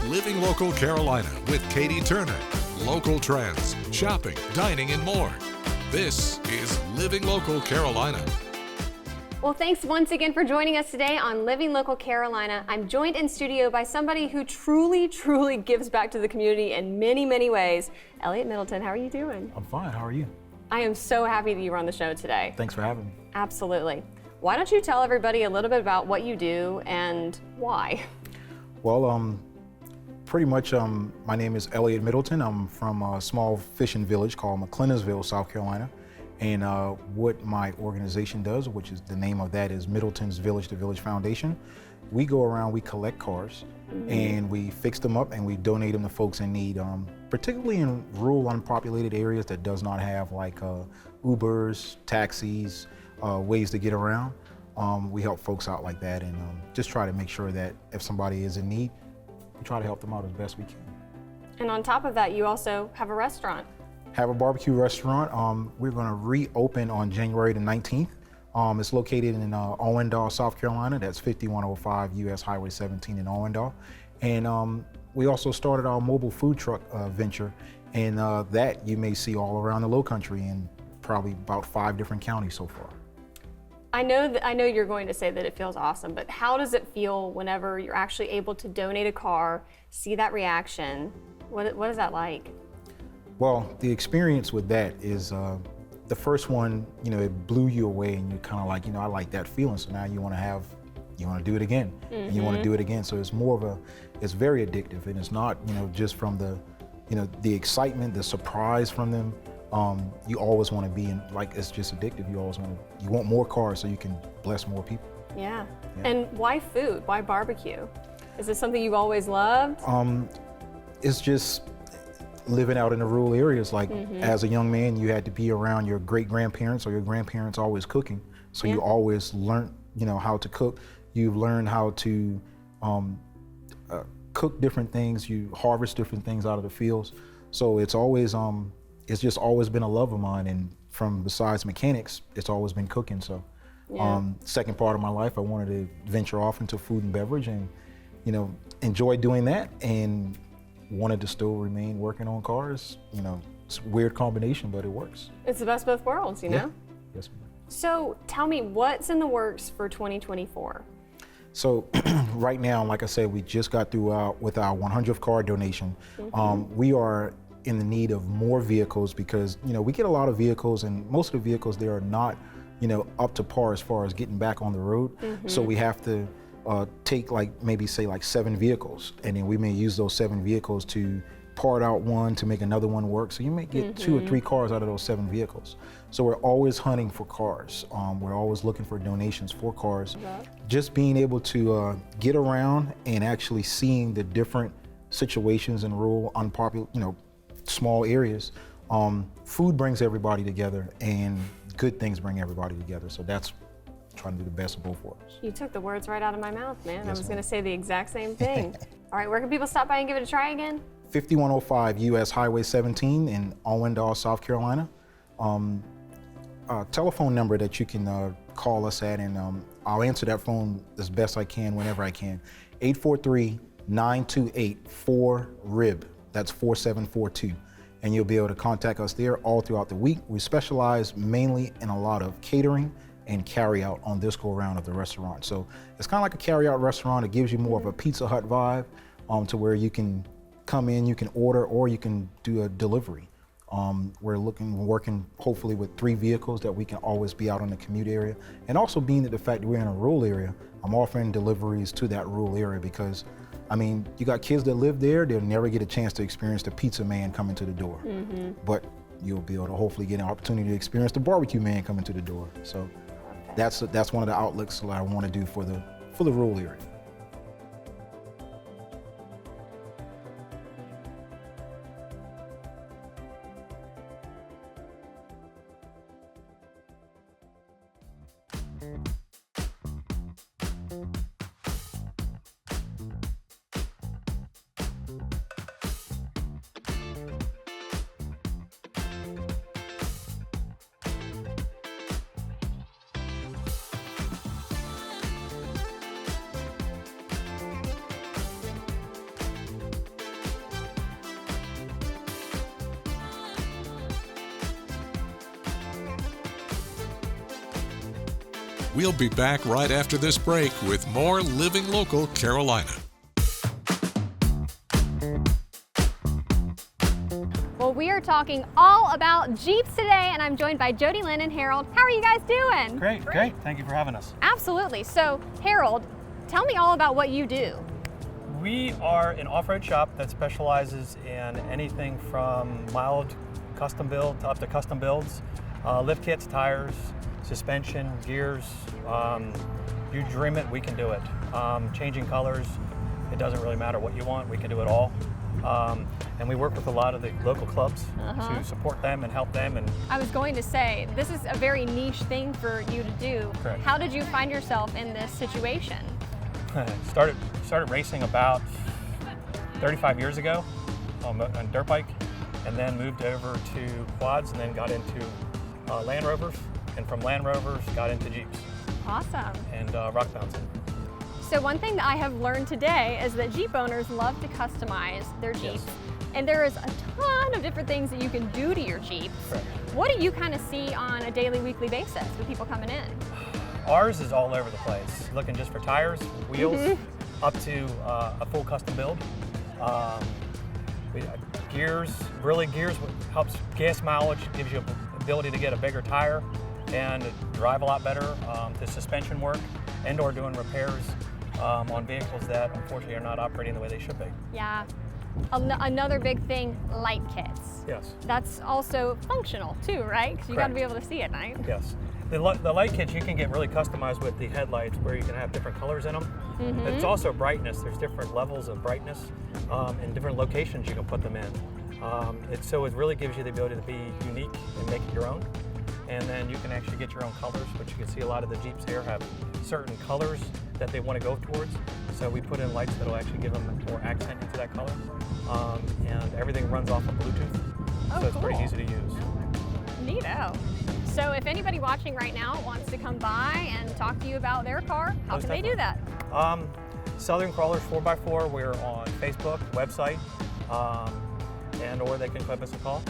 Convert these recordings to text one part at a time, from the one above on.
Living Local Carolina with Katie Turner. Local trends, shopping, dining, and more. This is Living Local Carolina. Well, thanks once again for joining us today on Living Local Carolina. I'm joined in studio by somebody who truly gives back to the community in many ways. Elliot Middleton, how are you doing? I'm fine. How are you? I am so happy that you were on the show today. Thanks for having me. Absolutely. Why don't you tell everybody a little bit about what you do and why? Well, pretty much my name is Elliot Middleton. I'm from a small fishing village called McClellinsville, South Carolina. And what my organization does, which is the name of that is Middleton's Village to Village Foundation. We go around, we collect cars and we fix them up and we donate them to folks in need, particularly in rural unpopulated areas that does not have like Ubers, taxis, ways to get around. We help folks out like that and just try to make sure that if somebody is in need, we try to help them out as best we can. And on top of that, you also have a restaurant. Have a barbecue restaurant. We're going to reopen on January the 19th. It's located in Owendale, South Carolina. That's 5105 US Highway 17 in Owendale. And we also started our mobile food truck venture, and that you may see all around the Lowcountry in probably about 5 different counties so far. I know you're going to say that it feels awesome, but how does it feel whenever you're actually able to donate a car, see that reaction? What is that like? Well, the experience with that is the first one, it blew you away and you're kind of like, I like that feeling. So now you want to do it again and you want to do it again. So it's it's very addictive, and it's not, just from the excitement, the surprise from them. You always want to be in, like, it's just addictive. You want more cars so you can bless more people. Yeah. And why food? Why barbecue? Is this something you've always loved? It's just living out in the rural areas. Like as a young man, you had to be around your great grandparents or your grandparents always cooking. So you always learn, how to cook. You've learned how to cook different things. You harvest different things out of the fields. So it's always, it's just always been a love of mine. And from besides mechanics, it's always been cooking. So second part of my life, I wanted to venture off into food and beverage and, enjoy doing that, and wanted to still remain working on cars. It's a weird combination, but it works. It's the best of both worlds, you know? Yes, ma'am. So tell me, what's in the works for 2024? So right now, like I said, we just got through with our 100th car donation. We are in the need of more vehicles because, we get a lot of vehicles, and most of the vehicles there are not, up to par as far as getting back on the road. So we have to take maybe 7 vehicles, and then we may use those 7 vehicles to part out one to make another one work. So you may get 2 or 3 cars out of those 7 vehicles. So we're always hunting for cars. We're always looking for donations for cars. Just being able to get around and actually seeing the different situations in rural, unpopular, small areas. Food brings everybody together, and good things bring everybody together. So that's trying to do the best of both worlds. You took the words right out of my mouth, man. Yes, I was ma'am. going to say the exact same thing. All right, where can people stop by and give it a try again? 5105 US Highway 17 in Owendale, South Carolina. Telephone number that you can call us at, and I'll answer that phone as best I can whenever I can. 843-928-4RIB. That's 4742. And you'll be able to contact us there all throughout the week. We specialize mainly in a lot of catering and carry out on this go around of the restaurant. So it's kind of like a carry out restaurant. It gives you more of a Pizza Hut vibe, to where you can come in, you can order, or you can do a delivery. We're working hopefully with 3 vehicles that we can always be out in the commute area. And also being that the fact that we're in a rural area, I'm offering deliveries to that rural area because, you got kids that live there, they'll never get a chance to experience the pizza man coming to the door. But you'll be able to hopefully get an opportunity to experience the barbecue man coming to the door. So that's one of the outlooks that I want to do for the rural area. We'll be back right after this break with more Living Local Carolina. Well, we are talking all about Jeeps today, and I'm joined by Jody Lynn and Harold. How are you guys doing? Great. Thank you for having us. Absolutely. So, Harold, tell me all about what you do. We are an off-road shop that specializes in anything from mild custom build to up to custom builds, lift kits, tires, suspension, gears. You dream it, we can do it. Changing colors, it doesn't really matter what you want, we can do it all. And we work with a lot of the local clubs to support them and help them. And I was going to say, this is a very niche thing for you to do. Correct. How did you find yourself in this situation? started racing about 35 years ago on a dirt bike, and then moved over to quads, and then got into Land Rovers, and from Land Rovers got into Jeeps Awesome. and rock bouncing. So one thing that I have learned today is that Jeep owners love to customize their Jeeps. Yes. And there is a ton of different things that you can do to your Jeeps. Correct. What do you kind of see on a daily, weekly basis with people coming in? Ours is all over the place, looking just for tires, wheels, up to a full custom build. Gears helps gas mileage, gives you the ability to get a bigger tire and drive a lot better. The suspension work, and/or doing repairs on vehicles that unfortunately are not operating the way they should be. Yeah. Another big thing, light kits. Yes. That's also functional too, right? Because you got to Correct. be able to see at night. Yes. The light kits you can get really customized with the headlights, where you can have different colors in them. It's also brightness. There's different levels of brightness and different locations you can put them in. So it really gives you the ability to be unique and make it your own. And then you can actually get your own colors, which you can see a lot of the Jeeps here have certain colors that they want to go towards. So we put in lights that will actually give them more accent into that color. And everything runs off of Bluetooth, Oh, so it's pretty cool. easy to use. Neato. So if anybody watching right now wants to come by and talk to you about their car, how Most can they do that? Southern Crawlers 4x4, we're on Facebook, website, and/or they can give us a call.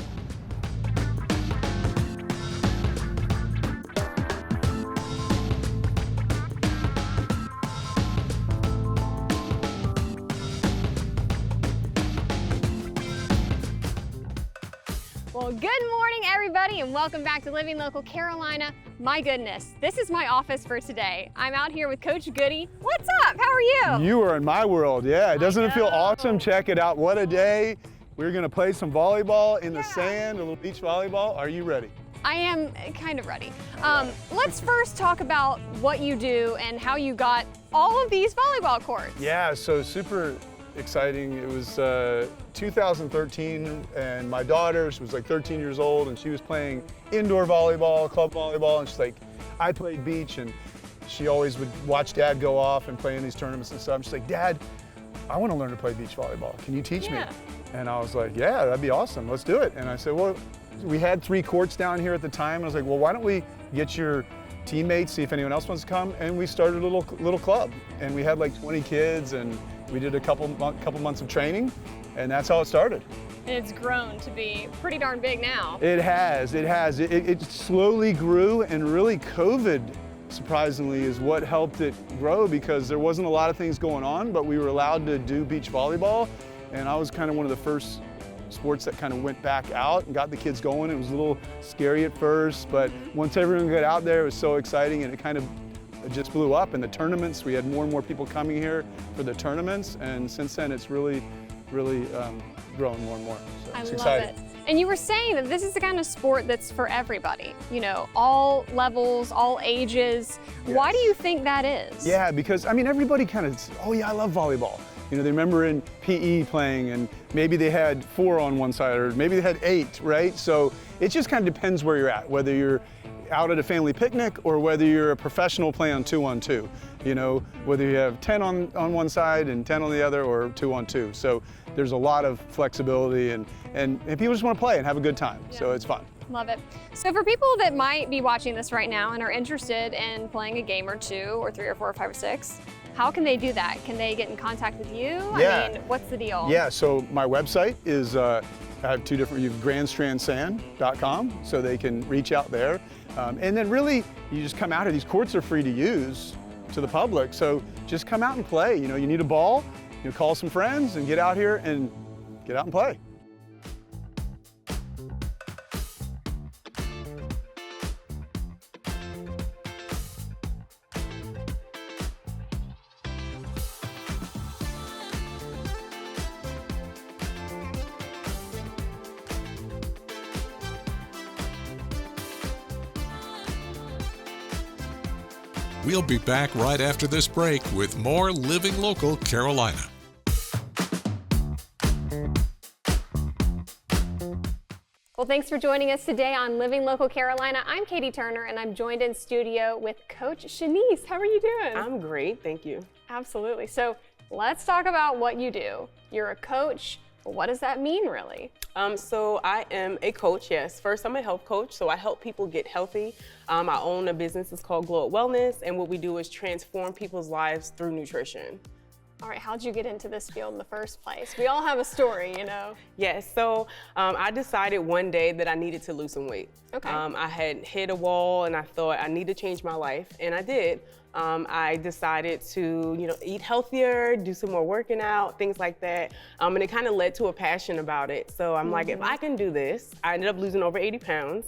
Well, good morning, everybody, and welcome back to Living Local Carolina. My goodness, this is my office for today. I'm out here with Coach Goody. What's up? How are you? You are in my world, yeah. Doesn't it feel know. awesome? Check it out. What a day. We're gonna play some volleyball in the sand, a little beach volleyball. Are you ready? I am kind of ready. Let's first talk about what you do and how you got all of these volleyball courts. Yeah, so super exciting. It was 2013, and my daughter, she was like 13 years old, and she was playing indoor volleyball, club volleyball, and she's like, I played beach, and she always would watch Dad go off and play in these tournaments and stuff. And she's like, Dad, I want to learn to play beach volleyball. Can you teach me? Yeah. And I was like, yeah, that'd be awesome. Let's do it. And I said, well, we had 3 courts down here at the time. And I was like, well, why don't we get your teammates, see if anyone else wants to come? And we started a little club. And we had like 20 kids, and we did a couple months of training, and that's how it started. And it's grown to be pretty darn big now. It has. It slowly grew, and really COVID, surprisingly, is what helped it grow, because there wasn't a lot of things going on, but we were allowed to do beach volleyball, and I was kind of one of the first sports that kind of went back out and got the kids going. It was a little scary at first, but once everyone got out there, it was so exciting, and it just blew up. And the tournaments, we had more and more people coming here for the tournaments, and since then it's really grown more and more. So I it's love exciting. it. And you were saying that this is the kind of sport that's for everybody, you know, all levels, all ages. Why do you think that is? Yeah, because I mean, everybody kind of, oh yeah, I love volleyball. You know, they remember in PE playing, and maybe they had 4 on one side, or maybe they had 8, right? So it just kind of depends where you're at, whether you're out at a family picnic or whether you're a professional playing 2-on-2. You know, whether you have 10 on one side and 10 on the other, or 2-on-2. So there's a lot of flexibility, and people just want to play and have a good time. So it's fun. Love it. So for people that might be watching this right now and are interested in playing a game or 2 or 3 or 4 or 5 or 6, how can they do that? Can they get in contact with you? Yeah. I mean, what's the deal? Yeah, so my website is I have two different, you have grandstrandsand.com, so they can reach out there. And then really, you just come out here. These courts are free to use to the public, so just come out and play. You know, you need a ball, you know, call some friends and get out here and get out and play. We'll be back right after this break with more Living Local Carolina. Well, thanks for joining us today on Living Local Carolina. I'm Katie Turner, and I'm joined in studio with Coach Shanice. How are you doing? I'm great, thank you. Absolutely. So let's talk about what you do. You're a coach. What does that mean, really? So I am a coach, yes. First, I'm a health coach, so I help people get healthy. I own a business, it's called Glow Up Wellness, and what we do is transform people's lives through nutrition. All right, how'd you get into this field in the first place? We all have a story, you know? Yes, so I decided one day that I needed to lose some weight. Okay. I had hit a wall and I thought I need to change my life, and I did. I decided to, you know, eat healthier, do some more working out, things like that. And it kind of led to a passion about it. So I'm like, if I can do this, I ended up losing over 80 pounds.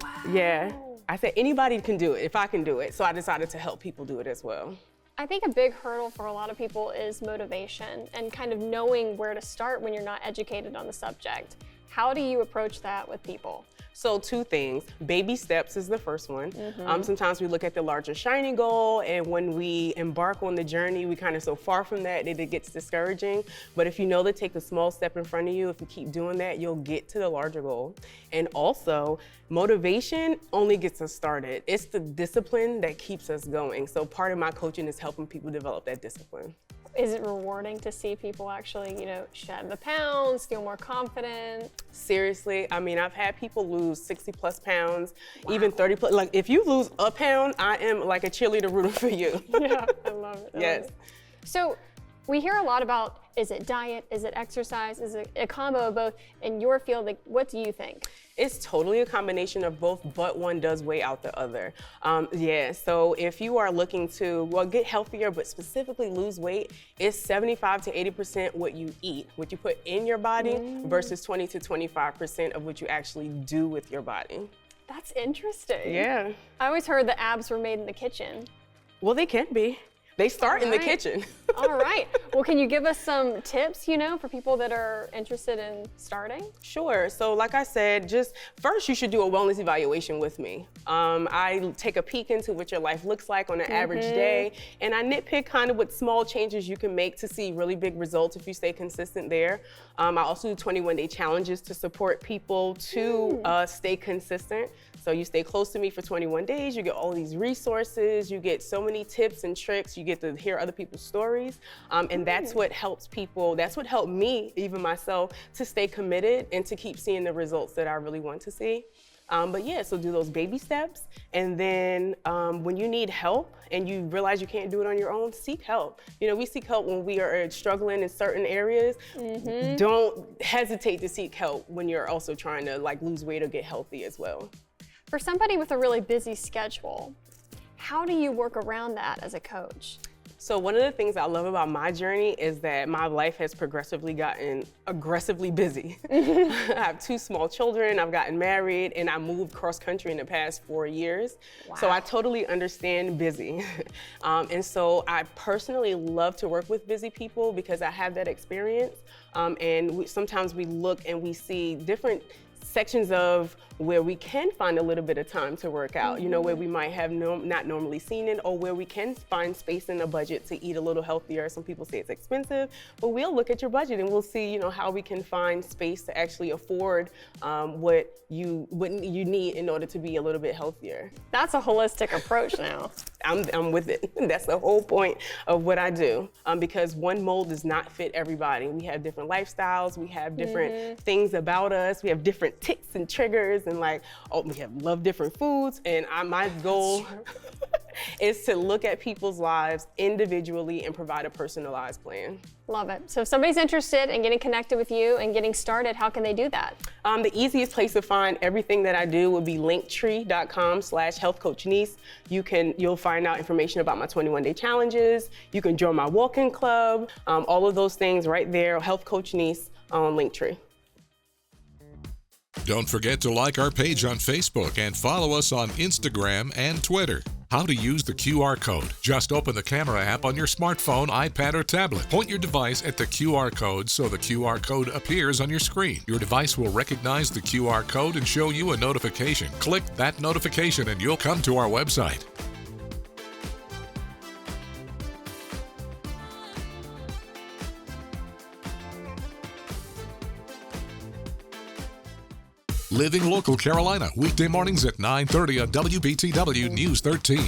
Wow. Yeah. I said, anybody can do it if I can do it. So I decided to help people do it as well. I think a big hurdle for a lot of people is motivation and kind of knowing where to start when you're not educated on the subject. How do you approach that with people? So two things. Baby steps is the first one. Sometimes we look at the larger shiny goal, and when we embark on the journey, we kind of so far from that it gets discouraging. But if you know to take a small step in front of you, if you keep doing that, you'll get to the larger goal. And also, motivation only gets us started. It's the discipline that keeps us going. So part of my coaching is helping people develop that discipline. Is it rewarding to see people actually, you know, shed the pounds, feel more confident? Seriously, I mean, I've had people lose 60 plus pounds, even 30 plus. Like, if you lose a pound, I am like a cheerleader rooting for you. Yeah, I love it. Yes. So we hear a lot about, is it diet, is it exercise, is it a combo of both? In your field, like, what do you think? It's totally a combination of both, but one does weigh out the other. Yeah, so if you are looking to, well, get healthier, but specifically lose weight, it's 75 to 80% what you eat, what you put in your body versus 20 to 25% of what you actually do with your body. That's interesting. Yeah. I always heard the abs were made in the kitchen. Well, they can be. They start in the kitchen. All right. Well, can you give us some tips, you know, for people that are interested in starting? Sure. So like I said, just first you should do a wellness evaluation with me. I take a peek into what your life looks like on an average day, and I nitpick kind of what small changes you can make to see really big results if you stay consistent there. I also do 21-day challenges to support people to stay consistent. So you stay close to me for 21 days, you get all these resources, you get so many tips and tricks, you get to hear other people's stories, and that's what helps people, that's what helped me, even myself, to stay committed and to keep seeing the results that I really want to see. But yeah, so do those baby steps, and then when you need help and you realize you can't do it on your own, seek help. You know, we seek help when we are struggling in certain areas. Don't hesitate to seek help when you're also trying to like lose weight or get healthy as well. For somebody with a really busy schedule, how do you work around that as a coach? So one of the things I love about my journey is that my life has progressively gotten aggressively busy. I have 2 small children, I've gotten married, and I moved cross country in the past 4 years. Wow. So I totally understand busy. And so I personally love to work with busy people because I have that experience. And sometimes we look and we see different sections of where we can find a little bit of time to work out, you know, where we might have not normally seen it, or where we can find space in a budget to eat a little healthier. Some people say it's expensive, but we'll look at your budget and we'll see, you know, how we can find space to actually afford what you need in order to be a little bit healthier. That's a holistic approach now. I'm with it. That's the whole point of what I do, because one mold does not fit everybody. We have different lifestyles, we have different things about us, we have different ticks and triggers, and like, oh, we love different foods, and my goal is to look at people's lives individually and provide a personalized plan. Love it. So if somebody's interested in getting connected with you and getting started, how can they do that? The easiest place to find everything that I do would be linktree.com/healthcoachnise. You'll find out information about my 21-day challenges. You can join my walk-in club. All of those things right there, Health Coach Nise on Linktree. Don't forget to like our page on Facebook and follow us on Instagram and Twitter. How to use the QR code. Just open the camera app on your smartphone, iPad, or tablet. Point your device at the QR code so the QR code appears on your screen. Your device will recognize the QR code and show you a notification. Click that notification and you'll come to our website. Living Local Carolina, weekday mornings at 9:30 on WBTW News 13.